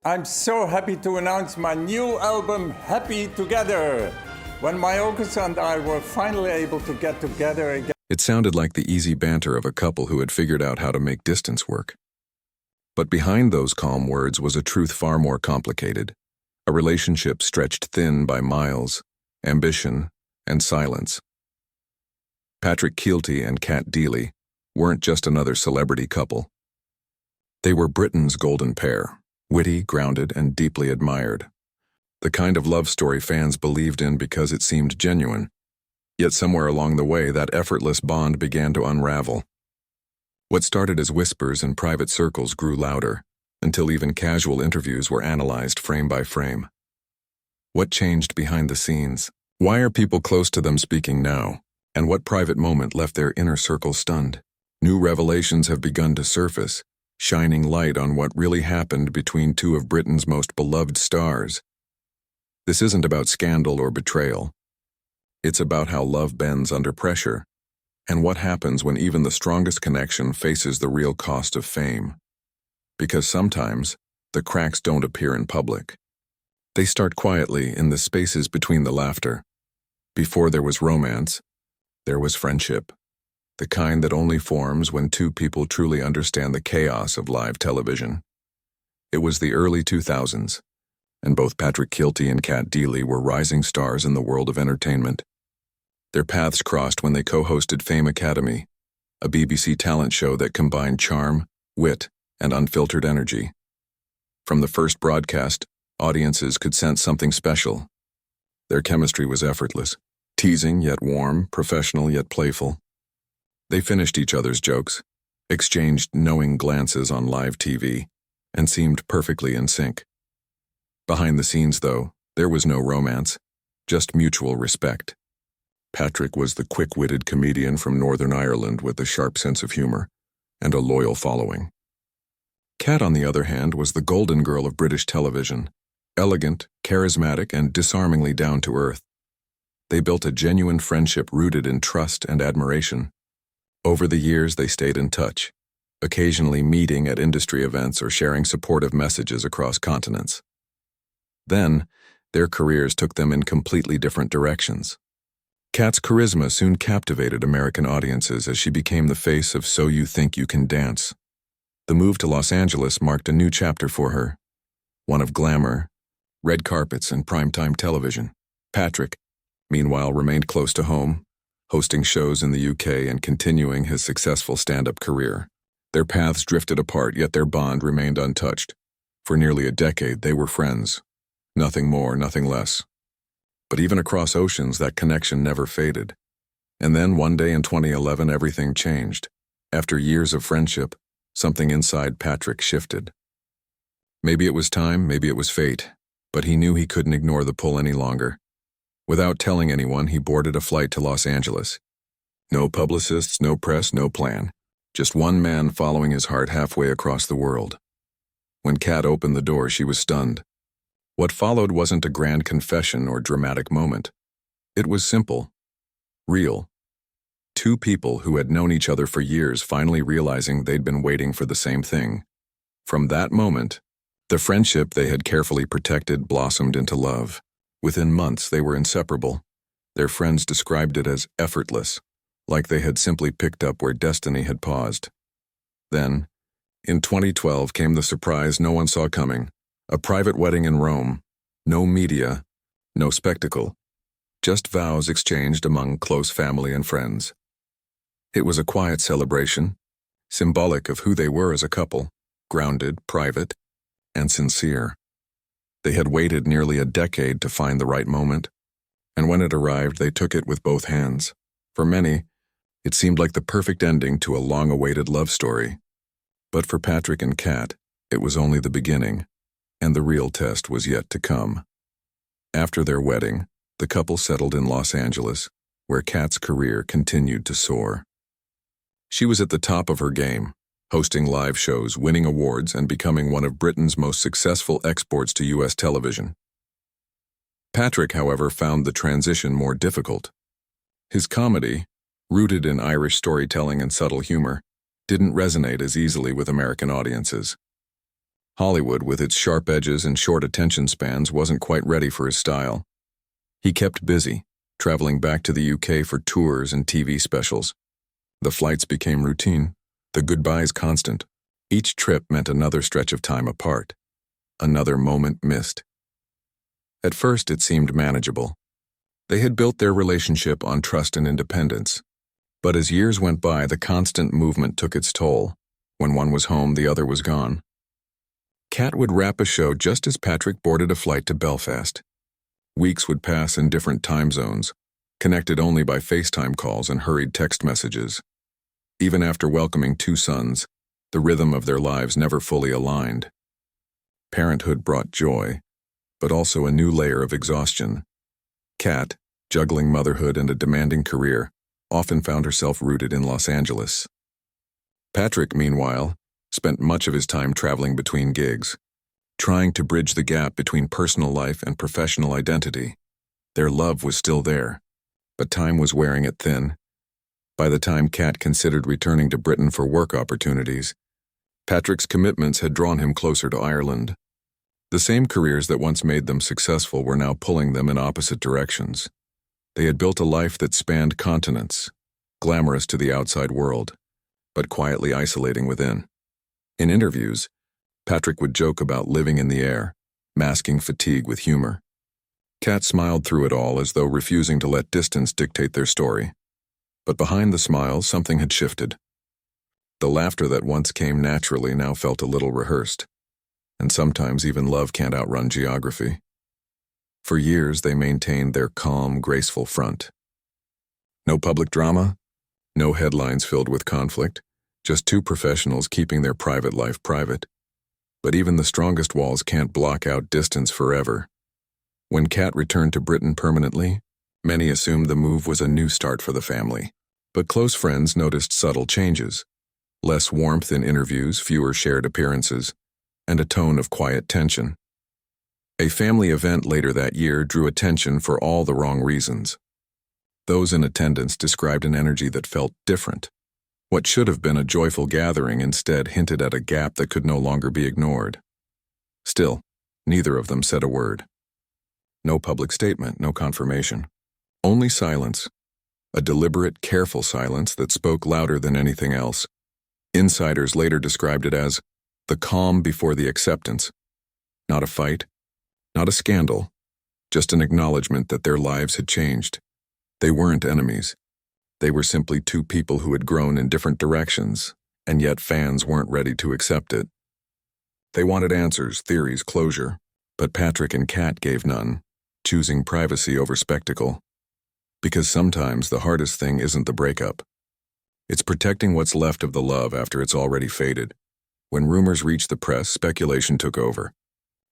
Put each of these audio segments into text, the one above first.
I'm so happy to announce my new album, Happy Together. When my orchestra and I were finally able to get together again. It sounded like the easy banter of a couple who had figured out how to make distance work. But behind those calm words was a truth far more complicated, a relationship stretched thin by miles, ambition, and silence. Patrick Kielty and Kat Deely weren't just another celebrity couple. They were Britain's golden pair, witty, grounded, and deeply admired. The kind of love story fans believed in because it seemed genuine. Yet somewhere along the way, that effortless bond began to unravel. What started as whispers in private circles grew louder, until even casual interviews were analyzed frame by frame. What changed behind the scenes? Why are people close to them speaking now? And what private moment left their inner circle stunned? New revelations have begun to surface, shining light on what really happened between two of Britain's most beloved stars. This isn't about scandal or betrayal. It's about how love bends under pressure, and what happens when even the strongest connection faces the real cost of fame. Because sometimes, the cracks don't appear in public. They start quietly in the spaces between the laughter. Before there was romance, there was friendship, the kind that only forms when two people truly understand the chaos of live television. It was the early 2000s, and both Patrick Kielty and Kat Deely were rising stars in the world of entertainment. Their paths crossed when they co-hosted Fame Academy, a BBC talent show that combined charm, wit, and unfiltered energy. From the first broadcast, audiences could sense something special. Their chemistry was effortless, teasing yet warm, professional yet playful. They finished each other's jokes, exchanged knowing glances on live TV, and seemed perfectly in sync. Behind the scenes, though, there was no romance, just mutual respect. Patrick was the quick-witted comedian from Northern Ireland with a sharp sense of humor and a loyal following. Kat, on the other hand, was the golden girl of British television, elegant, charismatic, and disarmingly down-to-earth. They built a genuine friendship rooted in trust and admiration. Over the years, they stayed in touch, occasionally meeting at industry events or sharing supportive messages across continents. Then, their careers took them in completely different directions. Kat's charisma soon captivated American audiences as she became the face of So You Think You Can Dance. The move to Los Angeles marked a new chapter for her, one of glamour, red carpets, and primetime television. Patrick, meanwhile, remained close to home, hosting shows in the UK and continuing his successful stand-up career. Their paths drifted apart, yet their bond remained untouched. For nearly a decade, they were friends. Nothing more, nothing less. But even across oceans, that connection never faded. And then one day in 2011, everything changed. After years of friendship, something inside Patrick shifted. Maybe it was time, maybe it was fate, but he knew he couldn't ignore the pull any longer. Without telling anyone, he boarded a flight to Los Angeles. No publicists, no press, no plan. Just one man following his heart halfway across the world. When Kat opened the door, she was stunned. What followed wasn't a grand confession or dramatic moment. It was simple, real. Two people who had known each other for years finally realizing they'd been waiting for the same thing. From that moment, the friendship they had carefully protected blossomed into love. Within months, they were inseparable. Their friends described it as effortless, like they had simply picked up where destiny had paused. Then, in 2012 came the surprise no one saw coming. A private wedding in Rome. No media, no spectacle. Just vows exchanged among close family and friends. It was a quiet celebration, symbolic of who they were as a couple, grounded, private, and sincere. They had waited nearly a decade to find the right moment, and when it arrived, they took it with both hands. For many, it seemed like the perfect ending to a long-awaited love story. But for Patrick and Kat, it was only the beginning, and the real test was yet to come. After their wedding, the couple settled in Los Angeles, where Kat's career continued to soar. She was at the top of her game, hosting live shows, winning awards, and becoming one of Britain's most successful exports to U.S. television. Patrick, however, found the transition more difficult. His comedy, rooted in Irish storytelling and subtle humor, didn't resonate as easily with American audiences. Hollywood, with its sharp edges and short attention spans, wasn't quite ready for his style. He kept busy, traveling back to the UK for tours and TV specials. The flights became routine, the goodbyes constant. Each trip meant another stretch of time apart, another moment missed. At first, it seemed manageable. They had built their relationship on trust and independence. But as years went by, the constant movement took its toll. When one was home, the other was gone. Kat would wrap a show just as Patrick boarded a flight to Belfast. Weeks would pass in different time zones, connected only by FaceTime calls and hurried text messages. Even after welcoming 2 sons, the rhythm of their lives never fully aligned. Parenthood brought joy, but also a new layer of exhaustion. Kat, juggling motherhood and a demanding career, often found herself rooted in Los Angeles. Patrick, meanwhile, spent much of his time traveling between gigs, trying to bridge the gap between personal life and professional identity. Their love was still there, but time was wearing it thin. By the time Kat considered returning to Britain for work opportunities, Patrick's commitments had drawn him closer to Ireland. The same careers that once made them successful were now pulling them in opposite directions. They had built a life that spanned continents, glamorous to the outside world, but quietly isolating within. In interviews, Patrick would joke about living in the air, masking fatigue with humor. Kat smiled through it all as though refusing to let distance dictate their story. But behind the smile, something had shifted. The laughter that once came naturally now felt a little rehearsed, and sometimes even love can't outrun geography. For years, they maintained their calm, graceful front. No public drama, no headlines filled with conflict, just 2 professionals keeping their private life private. But even the strongest walls can't block out distance forever. When Kat returned to Britain permanently, many assumed the move was a new start for the family. But close friends noticed subtle changes. Less warmth in interviews, fewer shared appearances, and a tone of quiet tension. A family event later that year drew attention for all the wrong reasons. Those in attendance described an energy that felt different. What should have been a joyful gathering instead hinted at a gap that could no longer be ignored. Still, neither of them said a word. No public statement, no confirmation. Only silence. A deliberate, careful silence that spoke louder than anything else. Insiders later described it as the calm before the acceptance. Not a fight, not a scandal, just an acknowledgement that their lives had changed. They weren't enemies. They were simply 2 people who had grown in different directions, and yet fans weren't ready to accept it. They wanted answers, theories, closure, but Patrick and Kat gave none, choosing privacy over spectacle. Because sometimes the hardest thing isn't the breakup. It's protecting what's left of the love after it's already faded. When rumors reached the press, speculation took over.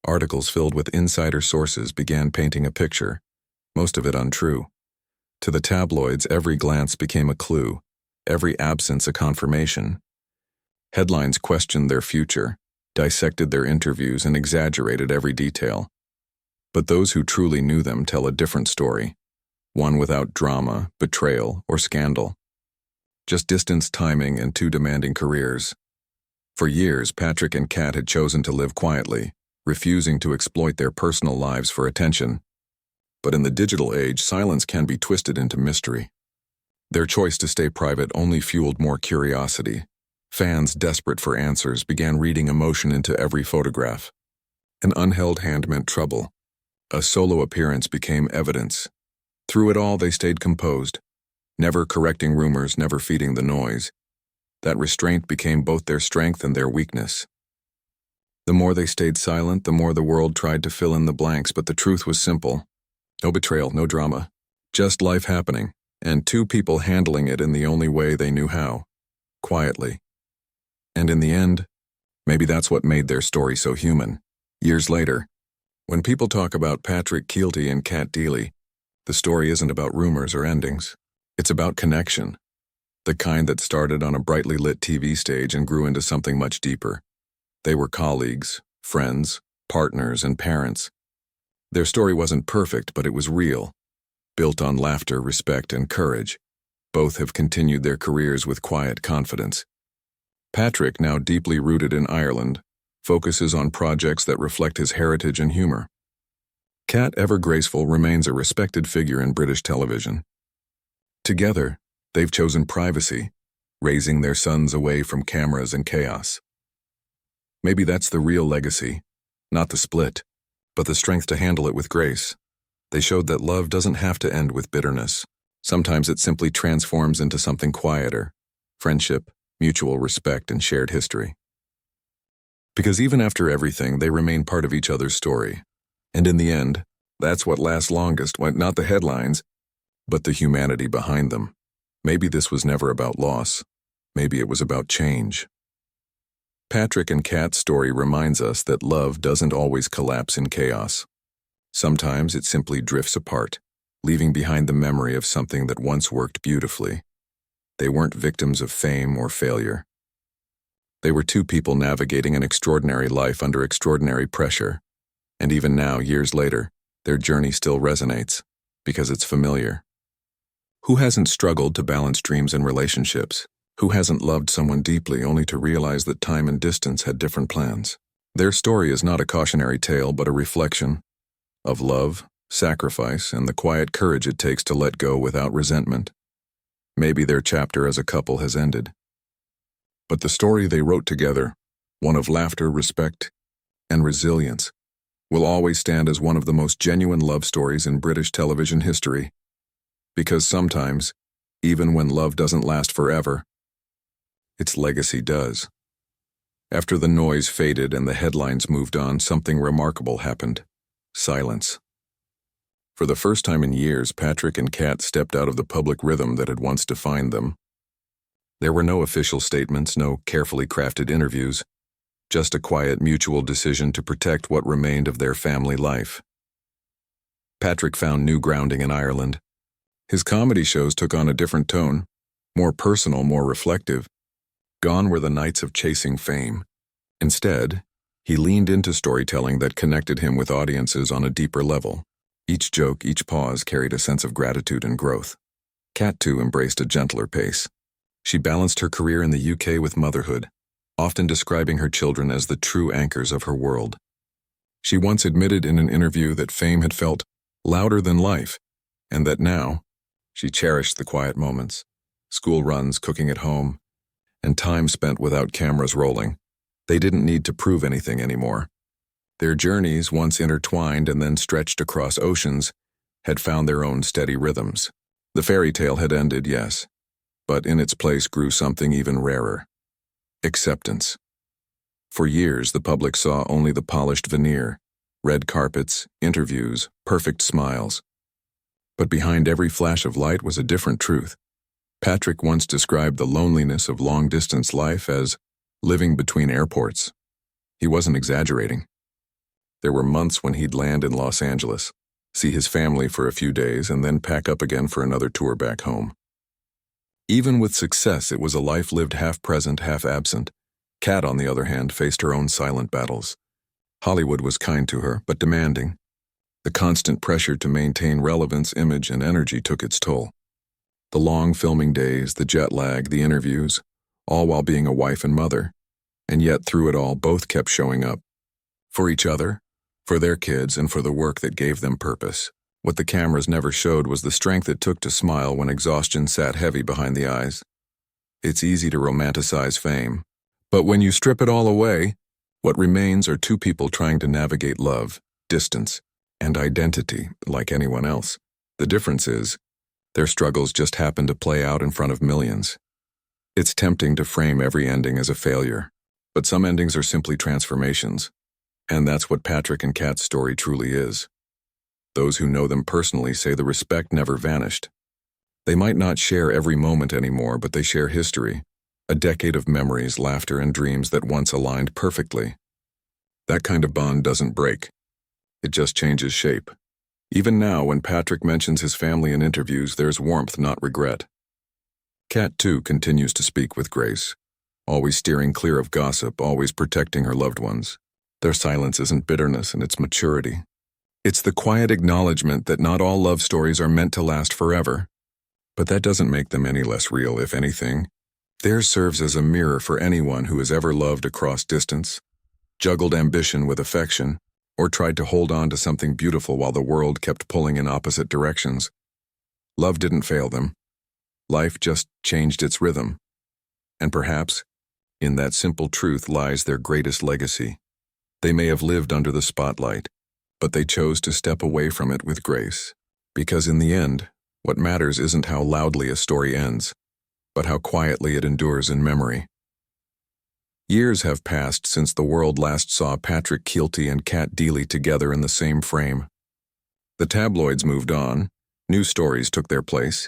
Articles filled with insider sources began painting a picture, most of it untrue. To the tabloids, every glance became a clue, every absence a confirmation. Headlines questioned their future, dissected their interviews, and exaggerated every detail. But those who truly knew them tell a different story, one without drama, betrayal, or scandal. Just distance, timing, and 2 demanding careers. For years, Patrick and Kat had chosen to live quietly, refusing to exploit their personal lives for attention. But in the digital age, silence can be twisted into mystery. Their choice to stay private only fueled more curiosity. Fans, desperate for answers, began reading emotion into every photograph. An unheld hand meant trouble. A solo appearance became evidence. Through it all, they stayed composed, never correcting rumors, never feeding the noise. That restraint became both their strength and their weakness. The more they stayed silent, the more the world tried to fill in the blanks, but the truth was simple. No betrayal, no drama. Just life happening, and 2 people handling it in the only way they knew how. Quietly. And in the end, maybe that's what made their story so human. Years later, when people talk about Patrick Kielty and Kat Deely, the story isn't about rumors or endings. It's about connection. The kind that started on a brightly lit TV stage and grew into something much deeper. They were colleagues, friends, partners, and parents. Their story wasn't perfect, but it was real, built on laughter, respect, and courage. Both have continued their careers with quiet confidence. Patrick, now deeply rooted in Ireland, focuses on projects that reflect his heritage and humor. Kat, ever graceful, remains a respected figure in British television. Together, they've chosen privacy, raising their sons away from cameras and chaos. Maybe that's the real legacy, not the split, but the strength to handle it with grace. They showed that love doesn't have to end with bitterness. Sometimes it simply transforms into something quieter: friendship, mutual respect, and shared history. Because even after everything, they remain part of each other's story. And in the end, that's what lasts longest, not the headlines, but the humanity behind them. Maybe this was never about loss. Maybe it was about change. Patrick and Kat's story reminds us that love doesn't always collapse in chaos. Sometimes it simply drifts apart, leaving behind the memory of something that once worked beautifully. They weren't victims of fame or failure. They were two people navigating an extraordinary life under extraordinary pressure. And even now, years later, their journey still resonates, because it's familiar. Who hasn't struggled to balance dreams and relationships? Who hasn't loved someone deeply only to realize that time and distance had different plans? Their story is not a cautionary tale, but a reflection of love, sacrifice, and the quiet courage it takes to let go without resentment. Maybe their chapter as a couple has ended. But the story they wrote together, one of laughter, respect, and resilience, will always stand as one of the most genuine love stories in British television history. Because sometimes, even when love doesn't last forever, its legacy does. After the noise faded and the headlines moved on, something remarkable happened: silence. For the first time in years, Patrick and Kat stepped out of the public rhythm that had once defined them. There were no official statements, no carefully crafted interviews, just a quiet mutual decision to protect what remained of their family life. Patrick found new grounding in Ireland. His comedy shows took on a different tone, more personal, more reflective. Gone were the nights of chasing fame. Instead, he leaned into storytelling that connected him with audiences on a deeper level. Each joke, each pause carried a sense of gratitude and growth. Kat, too, embraced a gentler pace. She balanced her career in the UK with motherhood, often describing her children as the true anchors of her world. She once admitted in an interview that fame had felt louder than life, and that now she cherished the quiet moments: school runs, cooking at home, and time spent without cameras rolling. They didn't need to prove anything anymore. Their journeys, once intertwined and then stretched across oceans, had found their own steady rhythms. The fairy tale had ended, yes, but in its place grew something even rarer: acceptance. For years, the public saw only the polished veneer: red carpets, interviews, perfect smiles. But behind every flash of light was a different truth. Patrick once described the loneliness of long-distance life as living between airports. He wasn't exaggerating. There were months when he'd land in Los Angeles, see his family for a few days, and then pack up again for another tour back home. Even with success, it was a life lived half present, half absent. Kat, on the other hand, faced her own silent battles. Hollywood was kind to her, but demanding. The constant pressure to maintain relevance, image, and energy took its toll. The long filming days, the jet lag, the interviews, all while being a wife and mother. And yet, through it all, both kept showing up. For each other, for their kids, and for the work that gave them purpose. What the cameras never showed was the strength it took to smile when exhaustion sat heavy behind the eyes. It's easy to romanticize fame, but when you strip it all away, what remains are two people trying to navigate love, distance, and identity like anyone else. The difference is, their struggles just happen to play out in front of millions. It's tempting to frame every ending as a failure, but some endings are simply transformations. And that's what Patrick and Kat's story truly is. Those who know them personally say the respect never vanished. They might not share every moment anymore, but they share history, a decade of memories, laughter, and dreams that once aligned perfectly. That kind of bond doesn't break. It just changes shape. Even now, when Patrick mentions his family in interviews, there's warmth, not regret. Kat, too, continues to speak with grace, always steering clear of gossip, always protecting her loved ones. Their silence isn't bitterness, and it's maturity. It's the quiet acknowledgement that not all love stories are meant to last forever. But that doesn't make them any less real, if anything. Theirs serves as a mirror for anyone who has ever loved across distance, juggled ambition with affection, or tried to hold on to something beautiful while the world kept pulling in opposite directions. Love didn't fail them. Life just changed its rhythm. And perhaps, in that simple truth lies their greatest legacy. They may have lived under the spotlight, but they chose to step away from it with grace. Because in the end, what matters isn't how loudly a story ends, but how quietly it endures in memory. Years have passed since the world last saw Patrick Kielty and Kat Deely together in the same frame. The tabloids moved on, new stories took their place,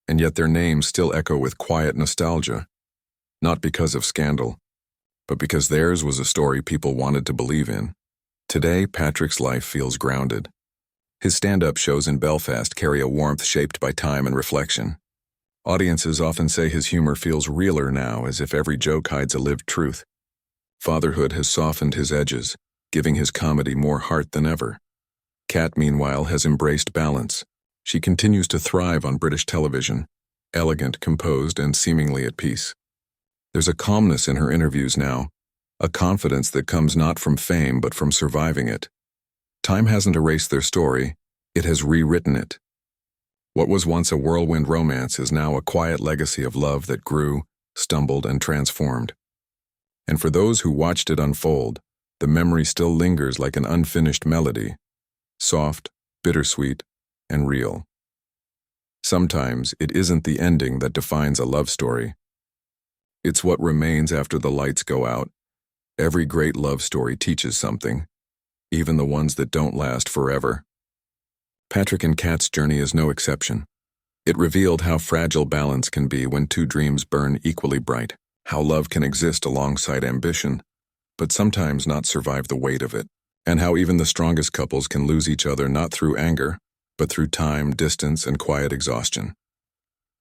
and yet their names still echo with quiet nostalgia, not because of scandal, but because theirs was a story people wanted to believe in. Today, Patrick's life feels grounded. His stand-up shows in Belfast carry a warmth shaped by time and reflection. Audiences often say his humor feels realer now, as if every joke hides a lived truth. Fatherhood has softened his edges, giving his comedy more heart than ever. Kat, meanwhile, has embraced balance. She continues to thrive on British television, elegant, composed, and seemingly at peace. There's a calmness in her interviews now, a confidence that comes not from fame but from surviving it. Time hasn't erased their story, it has rewritten it. What was once a whirlwind romance is now a quiet legacy of love that grew, stumbled, and transformed. And for those who watched it unfold, the memory still lingers like an unfinished melody, soft, bittersweet, and real. Sometimes it isn't the ending that defines a love story. It's what remains after the lights go out. Every great love story teaches something, even the ones that don't last forever. Patrick and Kat's journey is no exception. It revealed how fragile balance can be when two dreams burn equally bright, how love can exist alongside ambition, but sometimes not survive the weight of it, and how even the strongest couples can lose each other not through anger, but through time, distance, and quiet exhaustion.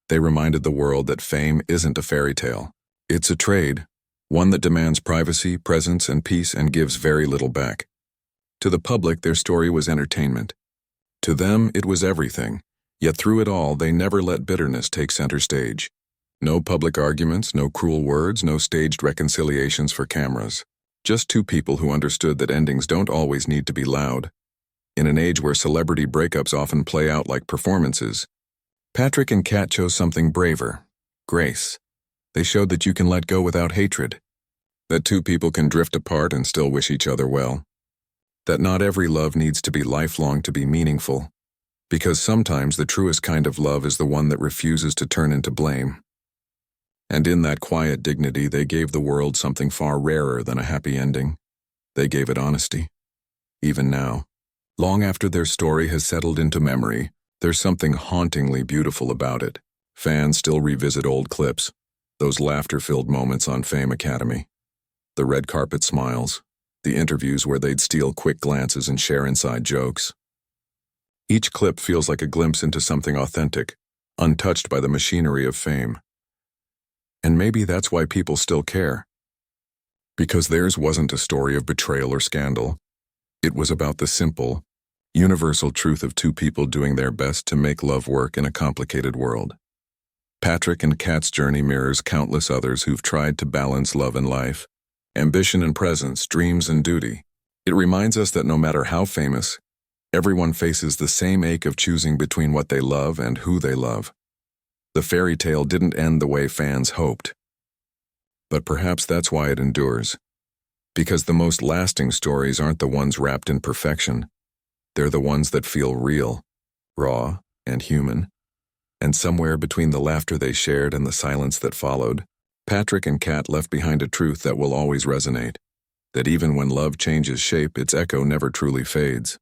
They reminded the world that fame isn't a fairy tale. It's a trade, one that demands privacy, presence, and peace and gives very little back. To the public, their story was entertainment. To them, it was everything, yet through it all, they never let bitterness take center stage. No public arguments, no cruel words, no staged reconciliations for cameras. Just two people who understood that endings don't always need to be loud. In an age where celebrity breakups often play out like performances, Patrick and Kat chose something braver: grace. They showed that you can let go without hatred, that two people can drift apart and still wish each other well, that not every love needs to be lifelong to be meaningful, because sometimes the truest kind of love is the one that refuses to turn into blame. And in that quiet dignity, they gave the world something far rarer than a happy ending. They gave it honesty. Even now, long after their story has settled into memory, there's something hauntingly beautiful about it. Fans still revisit old clips, those laughter-filled moments on Fame Academy, the red carpet smiles, the interviews where they'd steal quick glances and share inside jokes. Each clip feels like a glimpse into something authentic, untouched by the machinery of fame. And maybe that's why people still care. Because theirs wasn't a story of betrayal or scandal. It was about the simple, universal truth of two people doing their best to make love work in a complicated world. Patrick and Kat's journey mirrors countless others who've tried to balance love and life, ambition and presence, dreams and duty. It reminds us that no matter how famous, everyone faces the same ache of choosing between what they love and who they love. The fairy tale didn't end the way fans hoped. But perhaps that's why it endures. Because the most lasting stories aren't the ones wrapped in perfection. They're the ones that feel real, raw, and human. And somewhere between the laughter they shared and the silence that followed, Patrick and Kat left behind a truth that will always resonate. That even when love changes shape, its echo never truly fades.